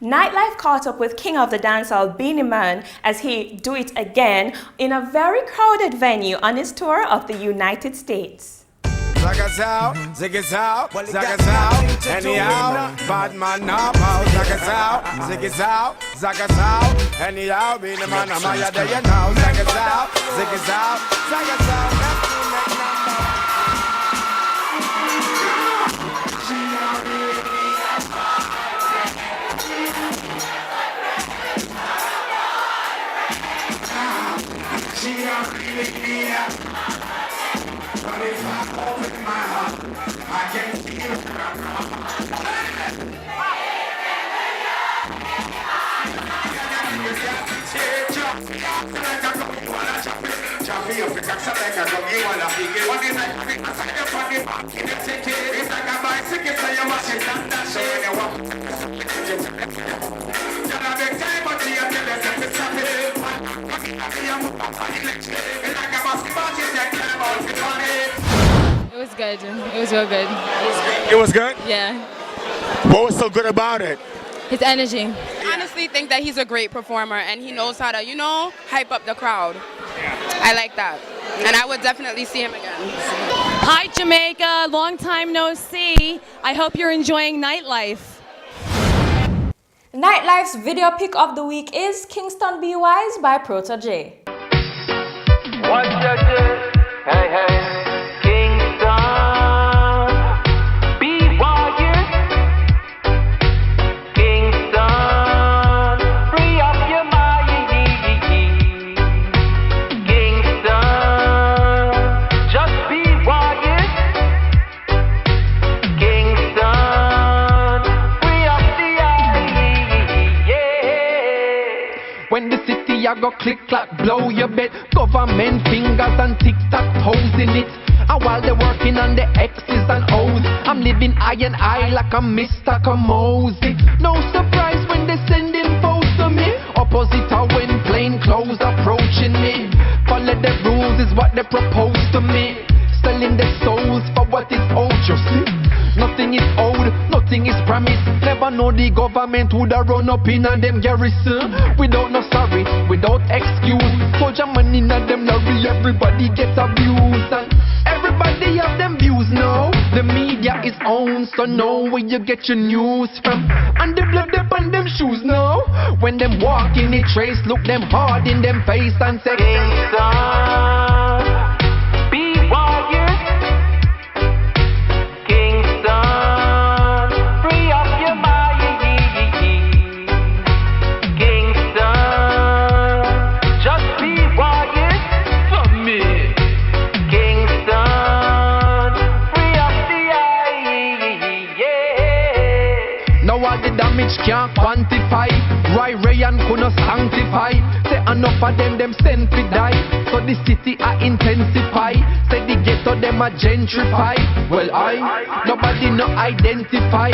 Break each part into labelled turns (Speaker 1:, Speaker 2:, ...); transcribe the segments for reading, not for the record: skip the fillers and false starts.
Speaker 1: Nightlife caught up with King of the Dancehall Beenie Man as he do it again in a very crowded venue on his tour of the United States.
Speaker 2: Zagazao, zigazao, zagazao, anyhow, bad man now, zagazao, zigazao, zagazao, anyhow, be the man, I'm a day now, zagazao, zigazao, zagazao, she don't really need it. But if I open my heart, I can feel it.
Speaker 3: It was good. It was real good.
Speaker 4: It was good?
Speaker 3: Yeah.
Speaker 4: What was so good about it?
Speaker 3: His energy.
Speaker 5: I honestly think that he's a great performer and he knows how to, hype up the crowd. I like that. And I would definitely see him again.
Speaker 6: Hi, Jamaica. Long time no see. I hope you're enjoying Nightlife.
Speaker 1: Nightlife's video pick of the week is Kingston Be Wise by Protege.
Speaker 7: What's your hey, hey.
Speaker 8: When the city I go click clack blow your bed, government fingers and tic-tac toes in it. And while they're working on the X's and O's, I'm living eye and eye like I'm Mr. Kamosi. No surprise when they sending foes to me. Opposite are when plain clothes approaching me. Follow the rules is what they propose to me. Selling their souls for what is owed, you see. Nothing is owed, nothing is promised. Never know the government would have run up in a them garrison. Without no sorry, without excuse. Soldier money in a them lorry, everybody gets abused. And everybody have them views now. The media is on, so know where you get your news from. And the blood up on them shoes now. When them walk in the trace, look them hard in them face and say, Kingston, be warriors. Can't quantify. Ray and couldn't sanctify. Say enough of them sent to die. So the city I intensify. Say the ghetto them a gentrify. Well nobody no identify.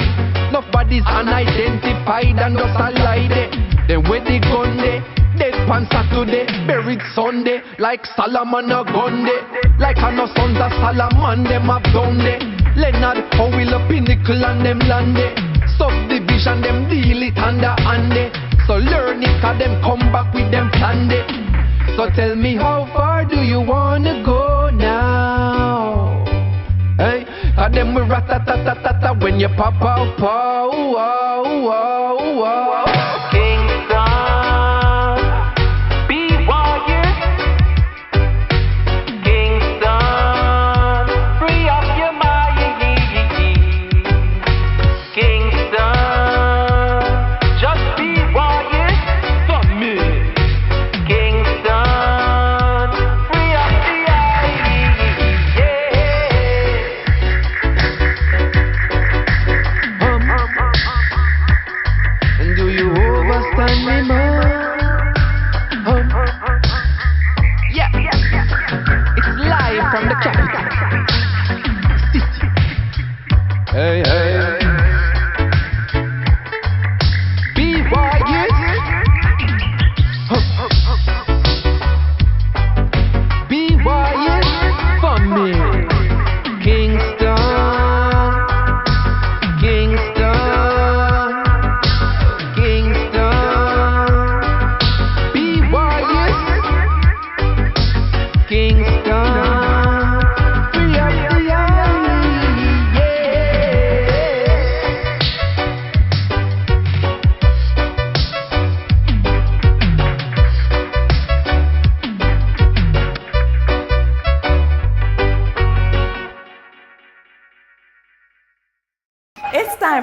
Speaker 8: Nobody's unidentified and just a lie there. Then where they gun there? Dead pan Saturday, buried Sunday. Like Solomon a gun there. Like I know sons of Solomon them have done there. Leonard Howell a pinnacle and them land there. Subdivision, them deal it under hand. So learn it, cause them come back with them plan. So tell me, how far do you wanna go now? Hey, cause them we rat-ta-ta-ta-ta when you pop out, pow, wow, wow, wow.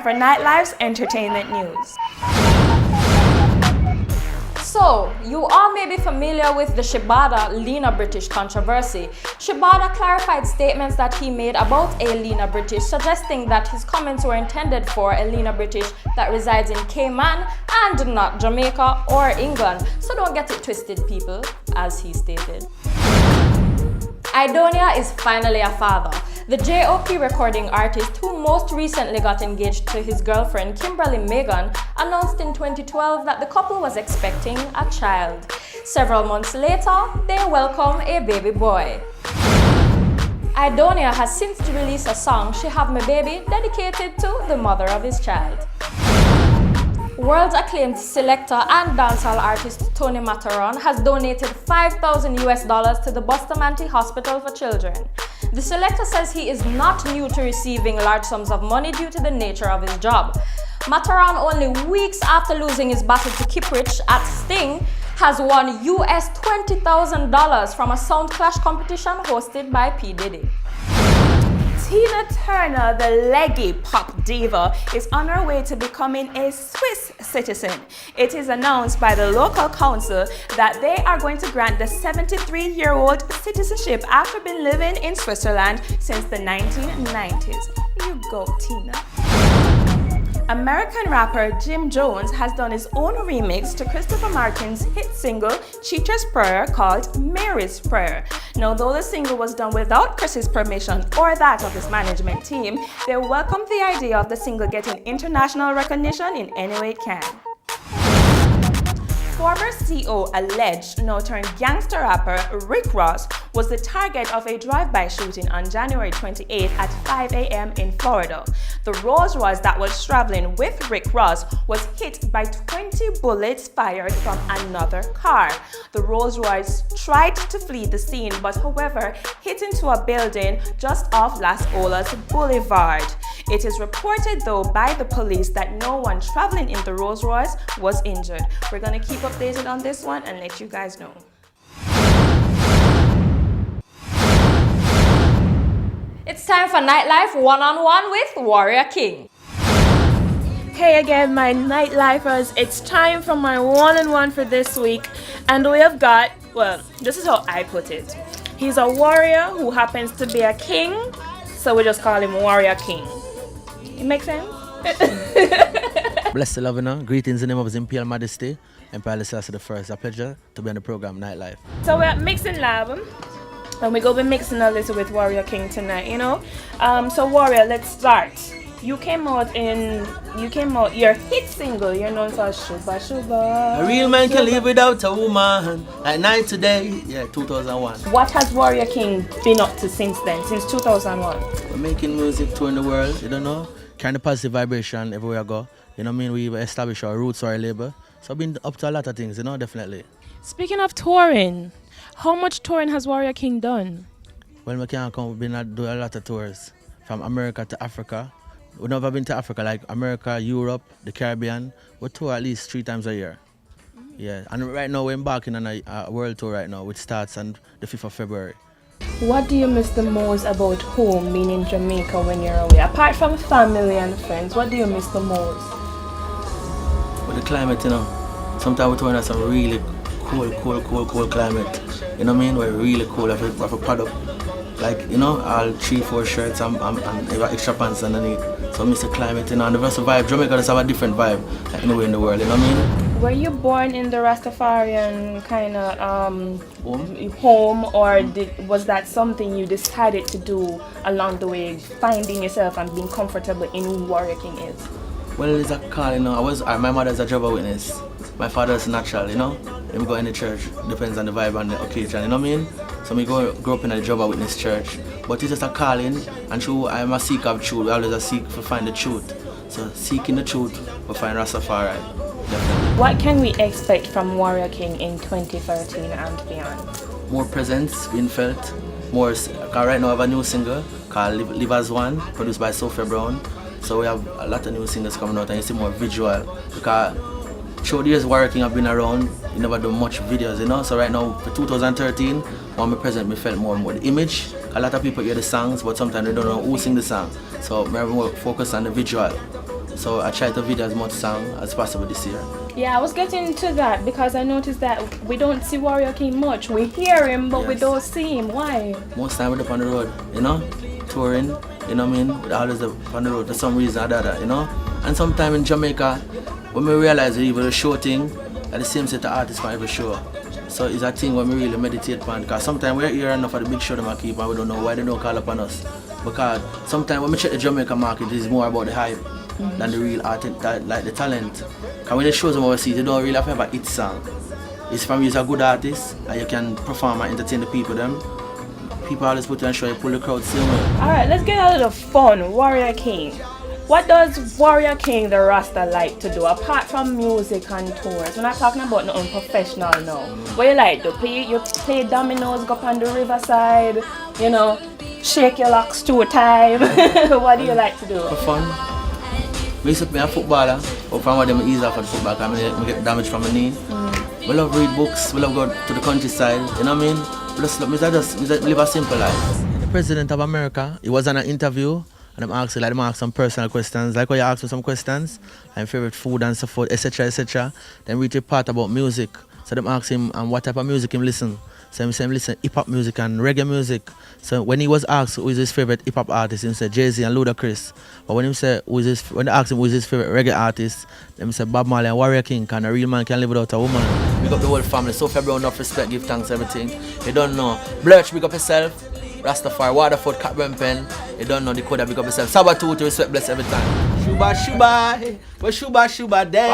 Speaker 1: time for Nightlife's entertainment news.
Speaker 9: So, you all may be familiar with the Shibata-Lena British controversy. Shibata clarified statements that he made about a Lena British, suggesting that his comments were intended for a Lena British that resides in Cayman and not Jamaica or England. So don't get it twisted, people, as he stated. Idonia is finally a father. The J.O.P. recording artist, who most recently got engaged to his girlfriend Kimberly Megan, announced in 2012 that the couple was expecting a child. Several months later, they welcome a baby boy. Idonia has since released a song, She Have Me Baby, dedicated to the mother of his child. World-acclaimed selector and dancehall artist Tony Matterhorn has donated $5,000 to the Bustamante Hospital for Children. The selector says he is not new to receiving large sums of money due to the nature of his job. Matterhorn, only weeks after losing his battle to Kiprich at Sting, has won US $20,000 from a sound clash competition hosted by P. Diddy.
Speaker 1: Tina Turner, the leggy pop diva, is on her way to becoming a Swiss citizen. It is announced by the local council that they are going to grant the 73-year-old citizenship after being living in Switzerland since the 1990s. You go, Tina. American rapper Jim Jones has done his own remix to Christopher Martin's hit single Cheater's Prayer called Mary's Prayer. Now, though the single was done without Chris's permission or that of his management team, they welcome the idea of the single getting international recognition in any way it can. Former CO alleged now-turned gangster rapper Rick Ross was the target of a drive-by shooting on January 28 at 5 a.m. in Florida. The Rolls Royce that was traveling with Rick Ross was hit by 20 bullets fired from another car. The Rolls Royce tried to flee the scene, but however hit into a building just off Las Olas Boulevard. It is reported though by the police that no one traveling in the Rolls Royce was injured. We're going to keep updated on this one and let you guys know.
Speaker 9: It's time for Nightlife one-on-one with Warrior King.
Speaker 1: Hey again, my Nightlifers. It's time for my one-on-one for this week. And we have got, well, this is how I put it. He's a warrior who happens to be a king, so we just call him Warrior King. It makes sense?
Speaker 10: Bless the Lovina. Greetings in the name of His Imperial Majesty, Emperor Selassie I. It's a pleasure to be on the program Nightlife.
Speaker 1: So we're at Mixing Lab, and we're going to be mixing a little with Warrior King tonight, you know? So Warrior, let's start. You came out your hit single, you're known for Shuba Shuba.
Speaker 10: A real man can live without a woman. Like Night Today, 2001.
Speaker 1: What has Warrior King been up to since then, since 2001?
Speaker 10: We're making music, touring the world, you don't know? Carrying the positive vibration everywhere I go. You know what I mean? We established our roots, our label. So I've been up to a lot of things, you know, definitely.
Speaker 1: Speaking of touring, how much touring has Warrior King done?
Speaker 10: When we can't come, we've been doing a lot of tours. From America to Africa. We've never been to Africa, like America, Europe, the Caribbean. We tour at least 3 times a year. Yeah, and right now we're embarking on a world tour right now, which starts on the 5th of February.
Speaker 1: What do you miss the most about home, being in Jamaica when you're away? Apart from family and friends, what do you miss the most?
Speaker 10: With the climate, you know. Sometimes we're touring at some really cool climate. You know what I mean? We're really cool. We have a product. Like, you know, all 3-4 shirts and extra pants underneath. So I miss the climate, you know, and the rest of the vibe. Jamaica does have a different vibe, like anywhere in the world, you know what I mean?
Speaker 1: Were you born in the Rastafarian kind of home, or was that something you decided to do along the way, finding yourself and being comfortable in who Warrior King is?
Speaker 10: Well, it's a call, you know. My mother's a Jehovah's Witness. My father's natural, you know. Let me go in the church, depends on the vibe and the occasion, you know what I mean? So I grew up in a Jehovah's Witness church. But it's just a calling, and true, I'm a seeker of truth. We always a seek to find the truth. So seeking the truth, we find Rastafari. Definitely.
Speaker 1: What can we expect from Warrior King in 2013 and beyond?
Speaker 10: More presence being felt. More, right now I have a new single called Live As One, produced by Sophia Brown. So we have a lot of new singles coming out, and you see more visual. Because through the years Warrior King have been around, you never do much videos, you know. So right now for 2013, when me present, me felt more and more the image. A lot of people hear the songs, but sometimes they don't know who sing the song. So we're more focused on the visual. So I try to video as much song as possible this year.
Speaker 1: Yeah, I was getting to that because I noticed that we don't see Warrior King much. We hear him, but we don't see him. Why?
Speaker 10: Most time we're up on the road, you know, touring, you know what I mean? We're always up on the road for some reason or the other, you know? And sometime in Jamaica, when we realize that even the show thing, at the same set of artists for every show. So it's a thing when we really meditate on, because sometimes we're here enough for the big show them keep and we don't know why they don't call upon us. Because sometimes when we check the Jamaica market, it's more about the hype than the real art, like the talent. Because when they show them overseas, they don't really have a hit song. It's from you as a good artist and you can perform and entertain the people them. People always put you on show, you pull the crowd same way.
Speaker 1: Alright, let's get a little fun. Warrior King. What does Warrior King the Rasta like to do apart from music and tours? We're not talking about nothing professional now. What you like to you play dominoes, go up on the riverside, you know, shake your locks 2 times. What do you like to do?
Speaker 10: For fun. I used to be a footballer, but from what them easy for the football because I get damage from my knee. We love read books, we love go to the countryside, you know what I mean? We just live a simple life. The President of America, he was on an interview. And I'm asking, like, them ask some personal questions, like when you ask me some questions, like favorite food and so forth, etc., etc. Then we reach a part about music. So them ask him what type of music him listen. So him say him listen hip hop music and reggae music. So when he was asked who is his favorite hip hop artist, he said Jay-Z and Ludacris. But when they asked him who is his favorite reggae artist, them say Bob Marley and Warrior King, and a real man can live without a woman. Big up the whole family. So February enough respect, give thanks, everything. You don't know. Blurch, big up yourself. Rastafari, Waterford, Capburn Pen. You don't know the code, big up yourself. Sabato to respect, bless every time. Shuba Shuba, well Shuba Shuba day.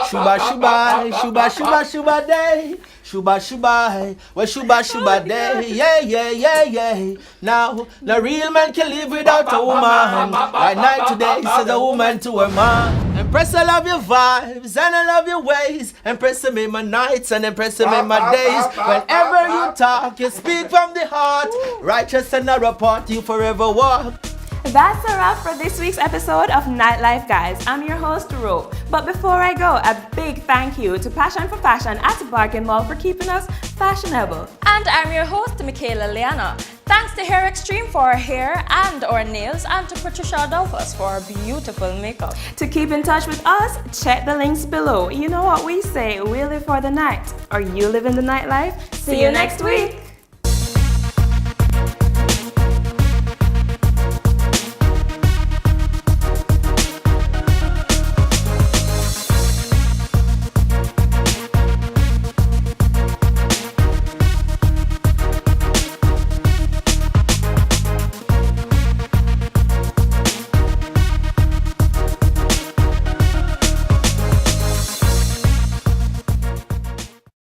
Speaker 10: Shuba Shuba, Shuba Shuba Shuba day. Shuba Shuba, well Shuba Shuba day. Yeah, yeah, yeah, yeah. Now, the real man can live without a woman. Right now today, says a woman to a man. Empress, I love your vibes and I love your ways. Empress, them in my nights and empress them in my days. Whenever you talk, you speak from the heart. Righteous and a report, you forever walk.
Speaker 1: That's a wrap for this week's episode of Nite Lyfe, guys. I'm your host, Ro. But before I go, a big thank you to Passion for Fashion at Bargain Mall for keeping us fashionable.
Speaker 9: And I'm your host, Michaela Liana. Thanks to Hair Extreme for our hair and our nails, and to Patricia Adolphus for our beautiful makeup.
Speaker 1: To keep in touch with us, check the links below. You know what we say, we live for the night. Or you live in the nightlife. See you next week.